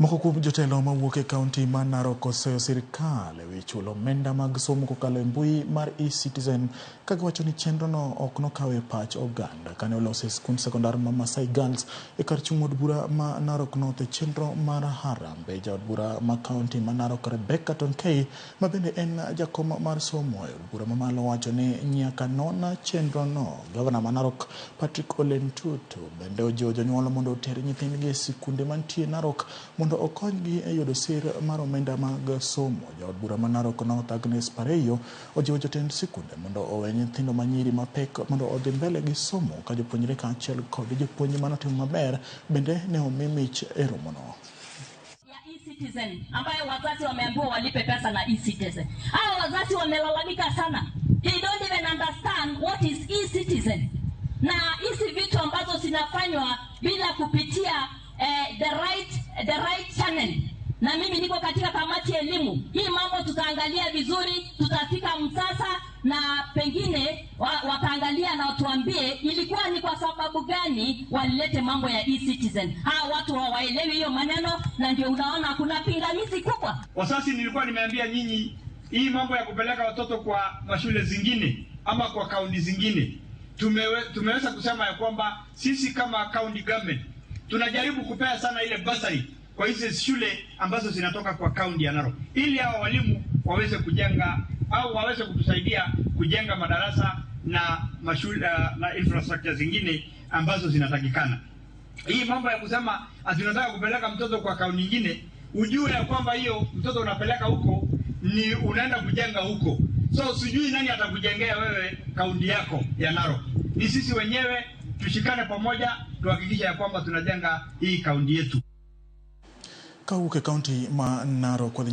Moko kuom jotelo mawuok e kaunti ma Narok oseyo sirkal ewi chulo omenda mag somo kokalo e mbui mar eCitizen ka giwacho ni chenrono ok nokaw e pach oganda kane oloso e skund sekondar ma Masai Girls e kar chung' od bura ma Narok North e chenro mar Harambee. Jaod bura ma kaunti ma Narok Rebecca Tonkei ma bende en jakom mar somo e od bura mamalo wacho ni nyaka non chenrono. Gavana ma Narok Patrick Ole Ntutu bende ojiwo jonyuol mondo oter nyithindgi e sikunde mantie Narok mondo okonygi e yudo sir mar omenda mag somo. Jaod bura ma Narok North Agnes Pareyo ojiwo jotend sikunde mondo owe nyithindo manyiri mapek mondo odhi mbele gi somo ka jopuonjre kaachiel kod jopuonj manotimo maber bende ne omi mich e romono. eCitizen ambayo wazazi wameambiwa walipe pesa na eCitizen. Hao wazazi wamelalamika sana. They don't even understand what is eCitizen. Na hizi vitu ambazo zinafanywa bila kupitia the right channel. Na mimi niko katika kamati ya elimu. Hii mambo tutaangalia vizuri, tutafika msasa na pengine wataangalia na watuambie ilikuwa ni kwa sababu gani walilete mambo ya eCitizen. Hawa watu hawaelewi hiyo maneno na ndio unaona kuna pingamizi kubwa. Wasasi nilikuwa nimeambia nyinyi hii mambo ya kupeleka watoto kwa mashule zingine ama kwa kaunti zingine. Tumeweza kusema ya kwamba sisi kama county government tunajaribu kupea sana ile bursary kwa hizo shule ambazo zinatoka kwa kaunti ya Narok ili hao walimu waweze kujenga au waweze kutusaidia kujenga madarasa na mashule na infrastructure zingine ambazo zinatakikana. Hii mambo ya kusema tunataka kupeleka mtoto kwa kaunti nyingine, ujue ya kwamba hiyo mtoto unapeleka huko ni unaenda kujenga huko. So sijui nani atakujengea wewe kaunti yako ya Narok. Ni sisi wenyewe tushikane pamoja tuhakikisha ya kwamba tunajenga hii kaunti yetu. Kauke kaunti ma Narok kwa